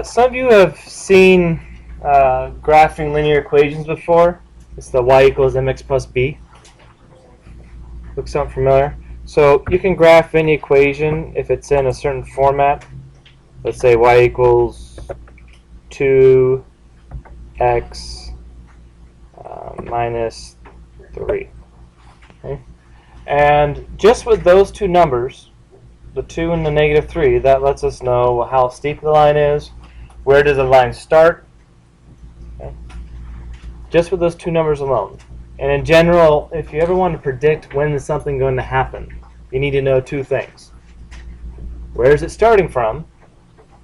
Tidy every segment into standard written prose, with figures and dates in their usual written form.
Some of you have seen graphing linear equations before. It's the y equals mx plus b. Looks something familiar? So you can graph any equation if it's in a certain format. Let's say y equals 2x minus 3. Okay? And just with those two numbers, the 2 and the negative 3, that lets us know how steep the line is, where does the line start, okay? Just with those two numbers alone. And in general, if you ever want to predict when is something going to happen, you need to know two things. Where is it starting from,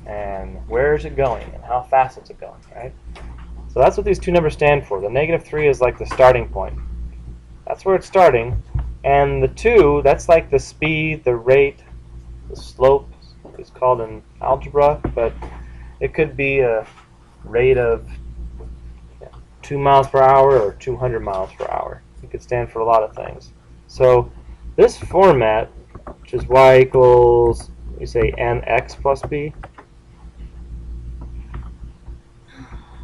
and where is it going, and how fast is it going, right? So that's what these two numbers stand for. The negative 3 is like the starting point. That's where it's starting. And the 2, that's like the speed, the rate, the slope is called in algebra, but it could be a rate of 2 miles per hour or 200 miles per hour. It could stand for a lot of things. So this format, which is y equals, you say mx plus b,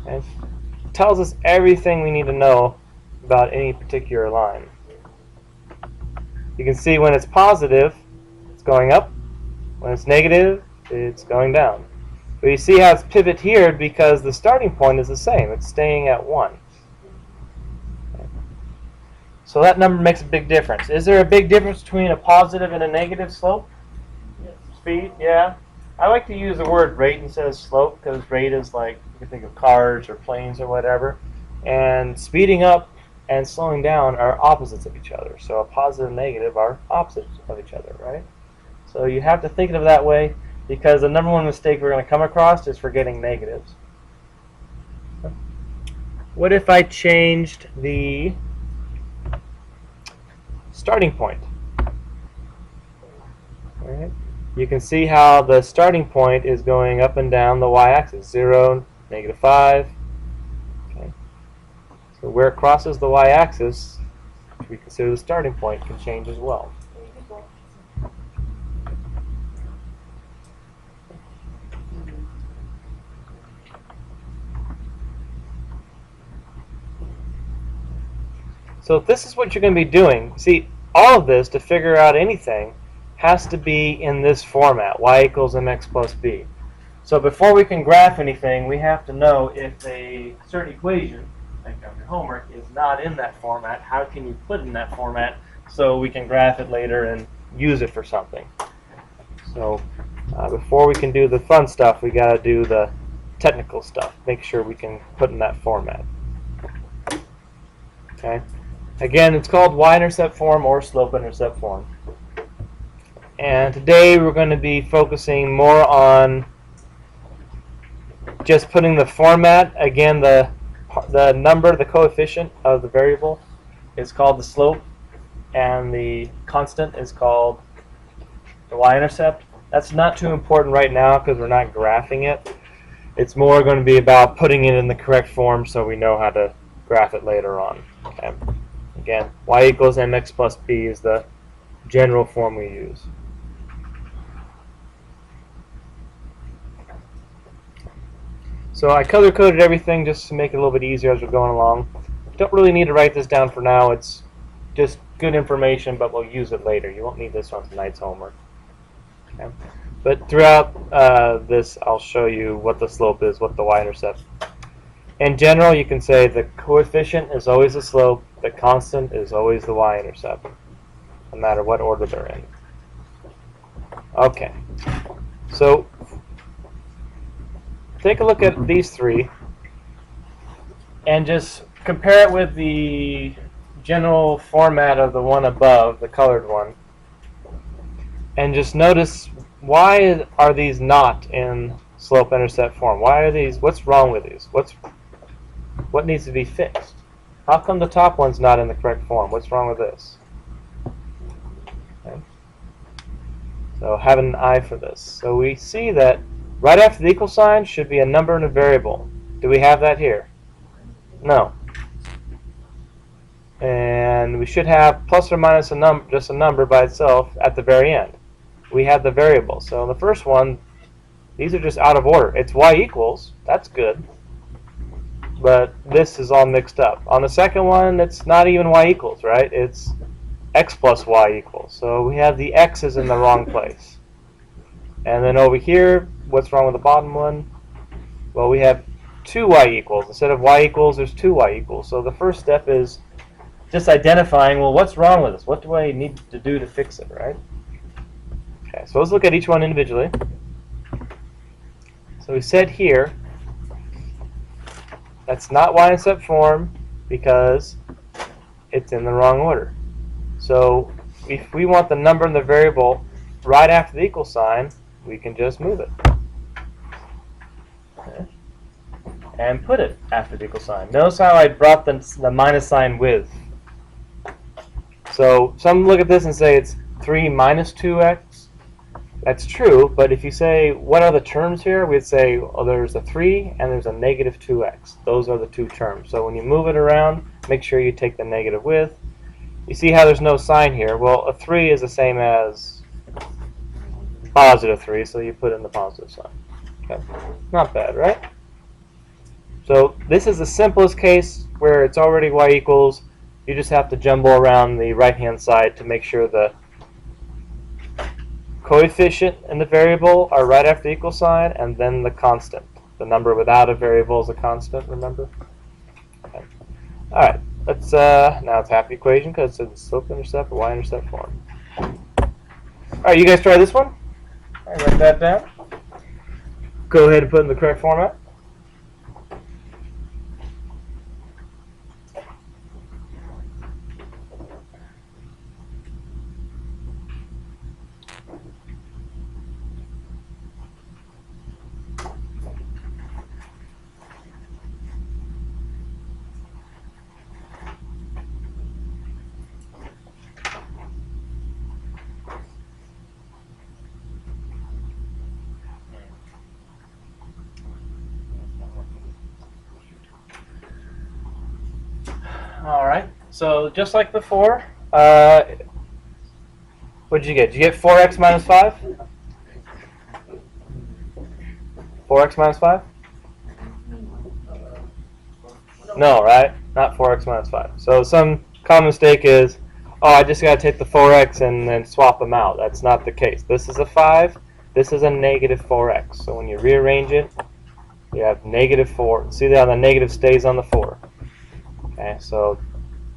okay, tells us everything we need to know about any particular line. You can see when it's positive, it's going up. When it's negative, it's going down. But you see how it's pivot here because the starting point is the same. It's staying at 1. Okay. So that number makes a big difference. Is there a big difference between a positive and a negative slope? Yes. Speed? Yeah. I like to use the word rate instead of slope because rate is like, you can think of cars or planes or whatever. And speeding up and slowing down are opposites of each other. So a positive and negative are opposites of each other, right? So you have to think of it that way because the number one mistake we're going to come across is forgetting negatives. What if I changed the starting point? All right. You can see how the starting point is going up and down the y-axis, 0, negative 5. Okay. So where it crosses the y-axis, which we consider the starting point, can change as well. So this is what you're going to be doing. See, all of this, to figure out anything, has to be in this format, y equals mx plus b. So before we can graph anything, we have to know if a certain equation, like on your homework, is not in that format, how can you put it in that format so we can graph it later and use it for something. So before we can do the fun stuff, we got to do the technical stuff. Make sure we can put in that format. Okay. Again, it's called y-intercept form or slope-intercept form. And today we're going to be focusing more on just putting the format. Again, the number, the coefficient of the variable is called the slope, and the constant is called the y-intercept. That's not too important right now because we're not graphing it. It's more going to be about putting it in the correct form so we know how to graph it later on. Okay. Again, y equals mx plus b is the general form we use. So I color-coded everything just to make it a little bit easier as we're going along. Don't really need to write this down for now. It's just good information, but we'll use it later. You won't need this on tonight's homework. Okay. But throughout this, I'll show you what the slope is, what the y-intercept. In general, you can say the coefficient is always the slope, the constant is always the y-intercept, no matter what order they're in. Okay, so take a look at these three and just compare it with the general format of the one above, the colored one, and just notice why are these not in slope-intercept form? Why are these? What's wrong with these? What needs to be fixed? How come the top one's not in the correct form? What's wrong with this? Okay. So have an eye for this. So we see that right after the equal sign should be a number and a variable. Do we have that here? No. And we should have plus or minus just a number by itself at the very end. We have the variable. So in the first one, These are just out of order. It's y equals. That's good. But this is all mixed up. On the second one, it's not even y equals, right? It's x plus y equals. So we have the x's in the wrong place. And then over here, what's wrong with the bottom one? Well, we have 2y equals. Instead of y equals, there's 2y equals. So the first step is just identifying, well, what's wrong with this? What do I need to do to fix it, right? Okay, so let's look at each one individually. So we said here, that's not y-intercept form because it's in the wrong order. So if we want the number in the variable right after the equal sign, we can just move it. Okay. And put it after the equal sign. Notice how I brought the minus sign with. So some look at this and say it's 3 minus 2x. That's true, but if you say, what are the terms here? We'd say, oh, there's a 3 and there's a negative 2x. Those are the two terms. So when you move it around, make sure you take the negative with. You see how there's no sign here? Well, a 3 is the same as positive 3, so you put in the positive sign. Okay. Not bad, right? So this is the simplest case where it's already y equals. You just have to jumble around the right-hand side to make sure the coefficient and the variable are right after the equal sign, and then the constant. The number without a variable is a constant, remember? Okay. All right, let's now it's half the equation because it's slope-intercept or y-intercept form. All right, you guys try this one. All right, write that down. Go ahead and put it in the correct format. All right, so just like before, what did you get? Did you get 4x minus 5? 4x minus 5? No, right? Not 4x minus 5. So some common mistake is, oh, I just got to take the 4x and then swap them out. That's not the case. This is a 5. This is a negative 4x. So when you rearrange it, you have negative 4. See how the negative stays on the 4. Okay, so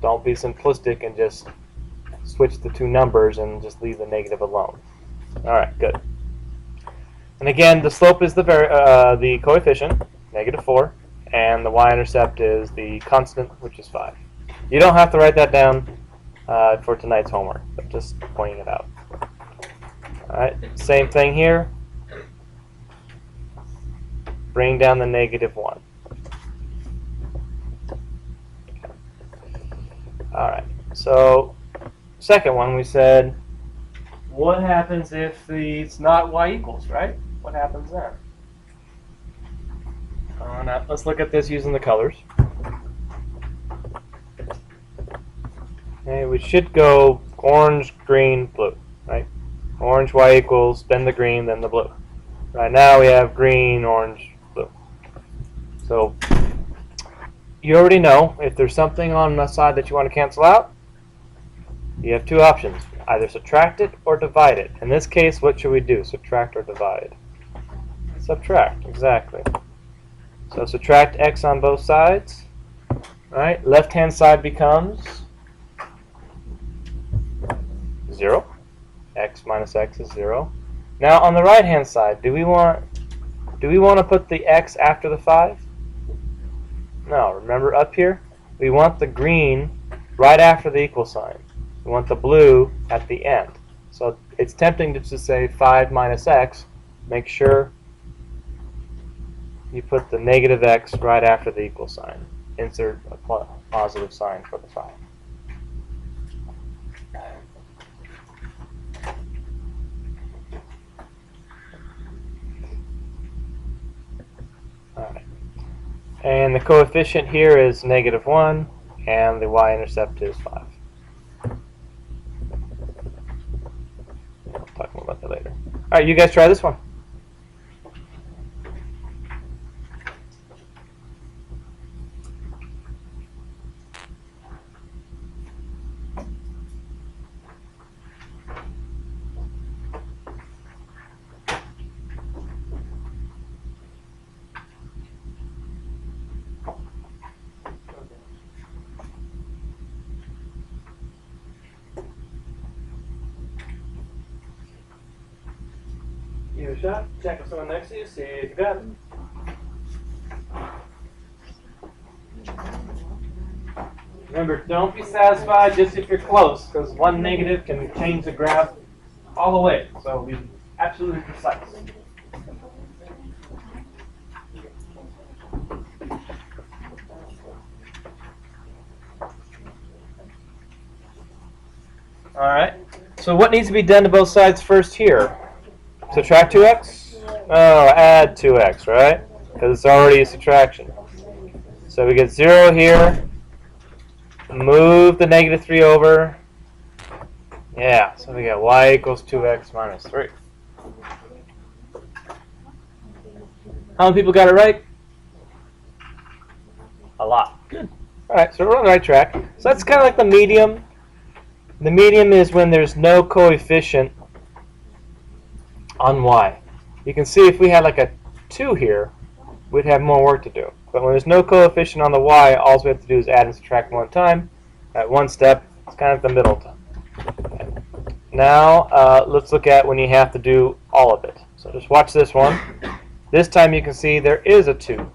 don't be simplistic and just switch the two numbers and just leave the negative alone. All right, good. And again, the slope is the coefficient, negative 4, and the y-intercept is the constant, which is 5. You don't have to write that down for tonight's homework, but just pointing it out. All right, same thing here. Bring down the negative 1. All right, so second one we said, what happens if it's not y equals, right? What happens then? Now let's look at this using the colors. Okay, we should go orange, green, blue, right? Orange, y equals, then the green, then the blue. Right now we have green, orange, blue. So you already know if there's something on the side that you want to cancel out, you have two options. Either subtract it or divide it. In this case, what should we do? Subtract or divide? Subtract, exactly. So subtract x on both sides. Right? Left-hand side becomes 0. X minus x is 0. Now on the right-hand side, do we want to put the x after the 5? No, remember up here, we want the green right after the equal sign. We want the blue at the end. So it's tempting to just say 5 minus x. Make sure you put the negative x right after the equal sign. Insert a positive sign for the 5. All right. And the coefficient here is negative 1, and the y-intercept is 5. We'll talk more about that later. All right, you guys try this one. a shot. Check with someone next to you. See if you got it. Remember, don't be satisfied just if you're close, because one negative can change the graph all the way. So be absolutely precise. All right. So what needs to be done to both sides first here? Subtract 2x? Oh, add 2x, right? Because it's already a subtraction. So we get 0 here. Move the negative 3 over. Yeah, so we get y equals 2x minus 3. How many people got it right? A lot. Good. All right, so we're on the right track. So that's kind of like the medium. The medium is when there's no coefficient on y. You can see if we had like a 2 here, we'd have more work to do. But when there's no coefficient on the y, all we have to do is add and subtract one time. At one step, it's kind of the middle. Okay. Now, let's look at when you have to do all of it. So just watch this one. This time you can see there is a 2.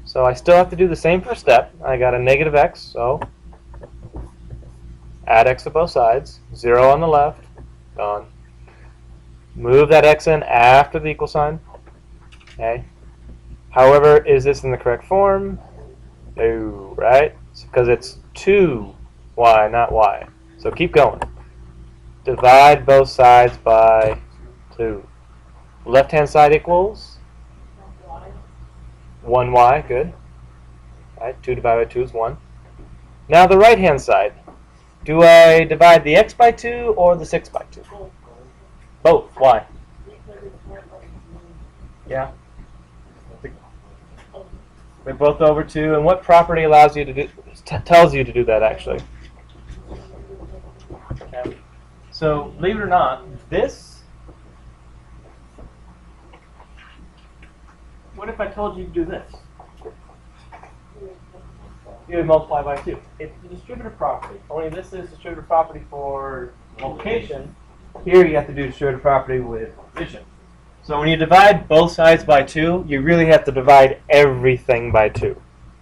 So I still have to do the same first step. I got a negative x, so add x to both sides. 0 on the left, gone. Move that x in after the equal sign. Okay. However, is this in the correct form? No, right? Because it's 2y, not y. So keep going. Divide both sides by 2. Left-hand side equals 1y, good. Right, 2 divided by 2 is 1. Now the right-hand side. Do I divide the x by 2 or the 6 by 2? Both. Why? Yeah. They're both over 2. And what property allows you to do, tells you to do that, actually? Okay. So, believe it or not, this, what if I told you to do this? You would multiply by 2. It's the distributive property. Only this is distributive property for multiplication. Here you have to do distributive property with addition. So when you divide both sides by 2, you really have to divide everything by 2.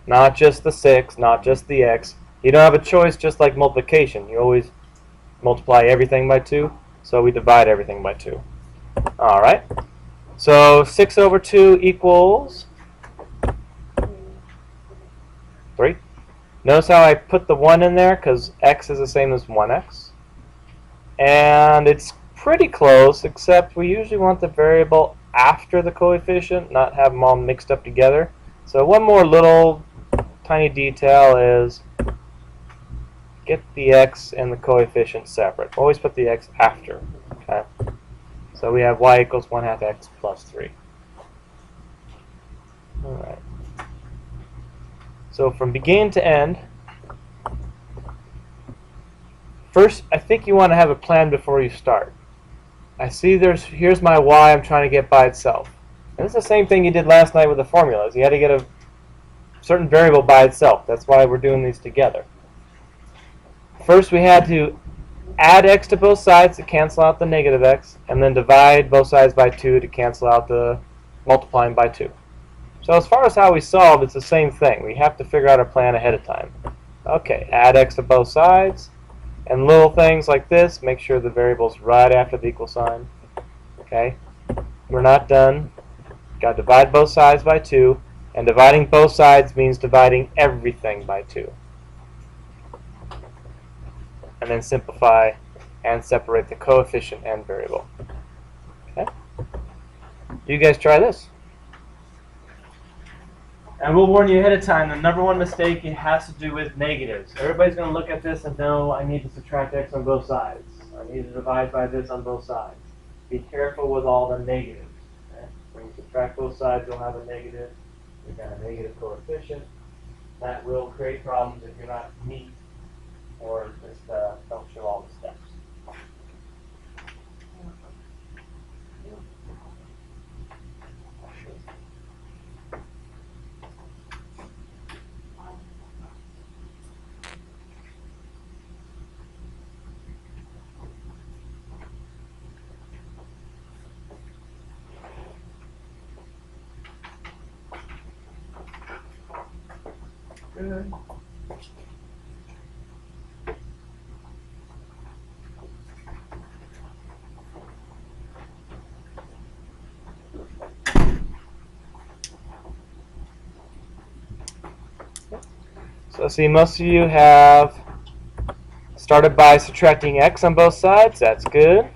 Not just the 6, not just the x. You don't have a choice just like multiplication. You always multiply everything by 2. So we divide everything by 2. Alright. So 6 over 2 equals 3. Notice how I put the 1 in there because x is the same as 1x. And it's pretty close, except we usually want the variable after the coefficient, not have them all mixed up together. So one more little tiny detail is get the x and the coefficient separate. Always put the x after. Okay. So we have y equals 1/2 x plus 3. All right. So from beginning to end, first I think you want to have a plan before you start. I see here's my y I'm trying to get by itself. And it's the same thing you did last night with the formulas. You had to get a certain variable by itself. That's why we're doing these together. First we had to add x to both sides to cancel out the negative x, and then divide both sides by 2 to cancel out the multiplying by 2. So as far as how we solve, it's the same thing. We have to figure out our plan ahead of time. Okay, add x to both sides. And little things like this, make sure the variable's right after the equal sign. Okay, we're not done. Got to divide both sides by 2. And dividing both sides means dividing everything by 2. And then simplify and separate the coefficient and variable. Okay, you guys try this. And we'll warn you ahead of time, the number one mistake it has to do with negatives. Everybody's going to look at this and know I need to subtract x on both sides. I need to divide by this on both sides. Be careful with all the negatives. Okay? When you subtract both sides, you'll have a negative. You've got a negative coefficient. That will create problems if you're not neat or just don't show all the steps. Good. So see, most of you have started by subtracting x on both sides. That's good.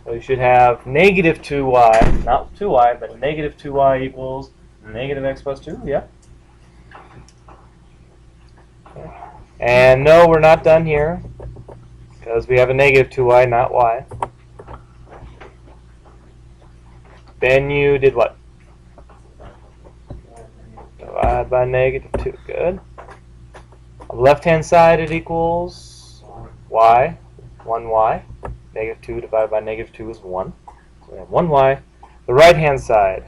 So you should have negative 2y, not 2y, but negative 2y equals negative x plus 2, yeah? Okay. And no, we're not done here, because we have a negative 2y, not y. Then you did what? Divide by negative 2, good. On the left-hand side, it equals y, 1y. Negative 2 divided by negative 2 is 1. So we have 1y. The right-hand side,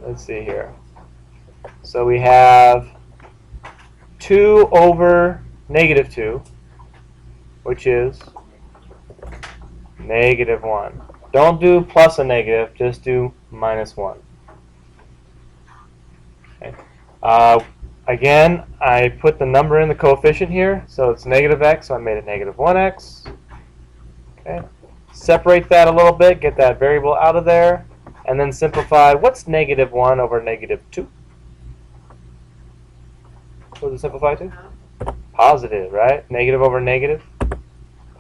let's see here. So we have 2 over negative 2, which is negative 1. Don't do plus a negative, just do minus 1. Okay. Again, I put the number in the coefficient here, so it's negative x, so I made it negative 1x. Okay. Separate that a little bit, get that variable out of there, and then simplify. What's negative 1 over negative 2? What does it simplify to? Positive, right? Negative over negative?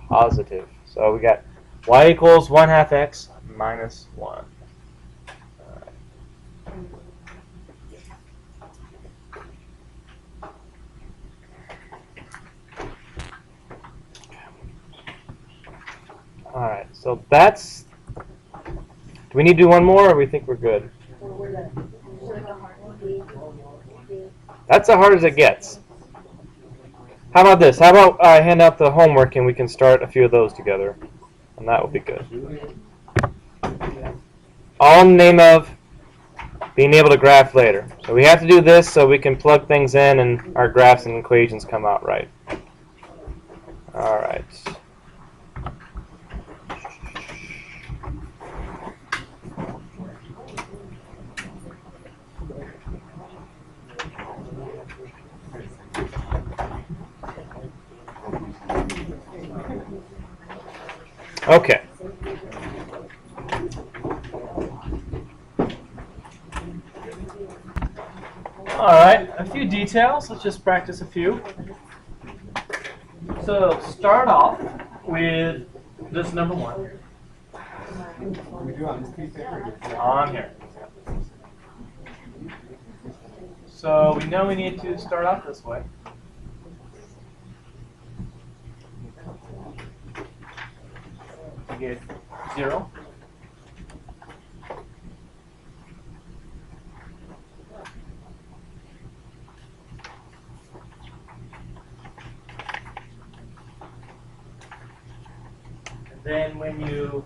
Positive. So we got y equals 1/2 x minus 1. Alright, so that's... Do we need to do one more, or we think we're good? That's as hard as it gets. How about this? How about I hand out the homework and we can start a few of those together? And that will be good. All in the name of being able to graph later. So we have to do this so we can plug things in and our graphs and equations come out right. Alright. Okay. Alright, a few details. Let's just practice a few. So start off with this number 1. On here. So we know we need to start off this way. We get 0. And then when you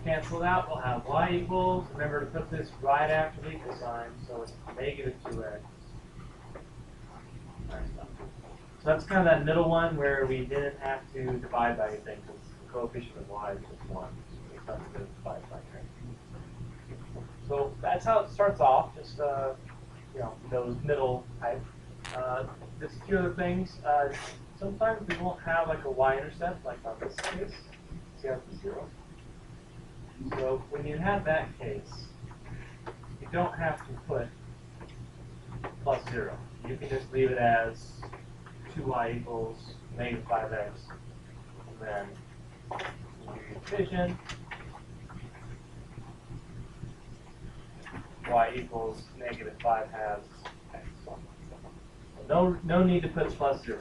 cancel it out, we'll have y equals, remember to put this right after the equal sign, so it's negative 2x. So that's kind of that middle one where we didn't have to divide by anything because the coefficient of y is just 1. So it's not going to divide by anything. So that's how it starts off, just those middle type. Just a few other things. Sometimes we won't have like a y-intercept, like on this case. See how it's 0. So when you have that case, you don't have to put plus 0. You can just leave it as 2y equals negative 5x. And then division, y equals negative 5 halves x. So no need to put plus 0.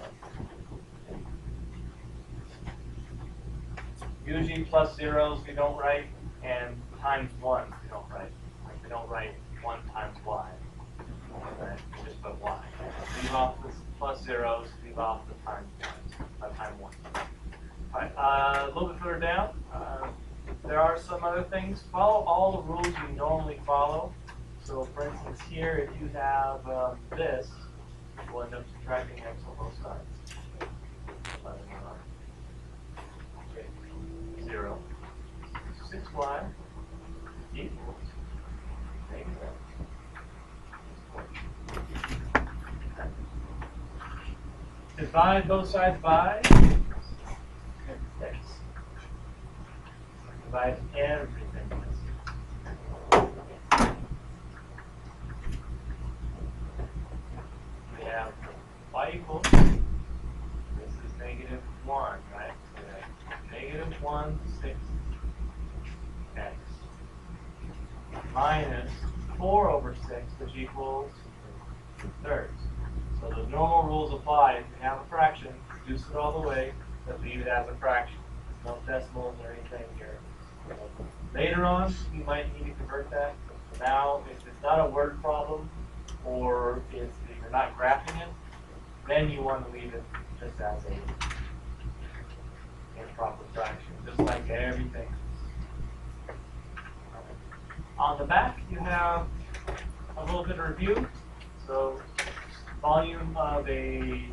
Usually plus zeros we don't write, and times 1 we don't write. Like we don't write 1 times y. Right? We just put y. Leave off the plus zeros, leave off the times time 1. Alright, a little bit further down, there are some other things. Follow all the rules you normally follow. So for instance here, if you have this, we'll end up subtracting x on both sides. 0. 6y equals negative. Divide both sides by 6. Divide everything by 6. We have y equals, this is negative 1, right? So we have negative 1 6 x minus 4 over 6, which equals 2/3. So the normal rules apply. If you have a fraction, reduce it all the way, but leave it as a fraction. No decimals or anything here. Later on, you might need to convert that. Now, if it's not a word problem, or if you're not graphing it, then you want to leave it just as a improper fraction, just like everything. On the back, you have a little bit of review. So, volume of a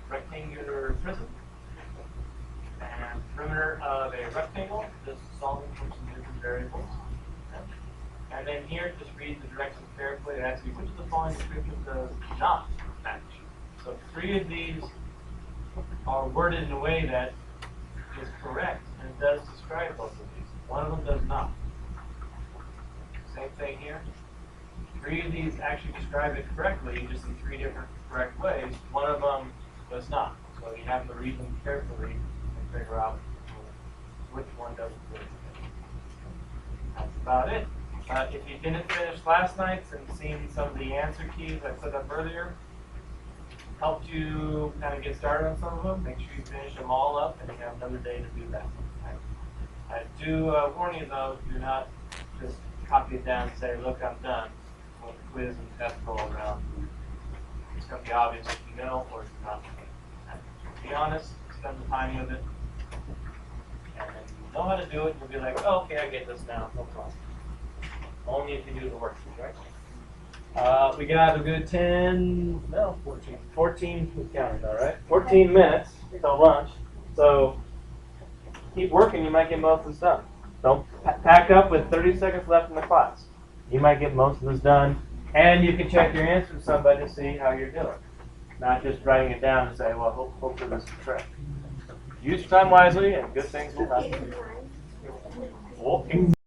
rectangular prism and perimeter of a rectangle, just solving for some different variables. Okay. And then here, just read the directions carefully. It asks you which of the following descriptions does not match. So 3 of these are worded in a way that is correct and it does describe both of these. One of them does not. Same thing here. 3 of these actually describe it correctly, just in 3 different correct ways. One of them does not. So you have to read them carefully and figure out which one doesn't fit. That's about it. If you didn't finish last night's and seen some of the answer keys I set up earlier, helped you kind of get started on some of them, make sure you finish them all up and you have another day to do that. I do warn you though, do not just copy it down and say, look, I'm done. When the quiz and test roll around, it's going to be obvious if you know or if you're not. Be honest, spend the time with it, and then you know how to do it, and you'll be like, oh, okay, I get this now, no problem. Only if you do the worksheet, right? We got a good 14, we counted, all right? 14 minutes till lunch, so keep working, you might get most of this done. Don't pack up with 30 seconds left in the class. You might get most of this done, and you can check your answer to somebody to see how you're doing. Not just writing it down and say, well, hopefully this is correct. Use your time wisely, and good things will happen.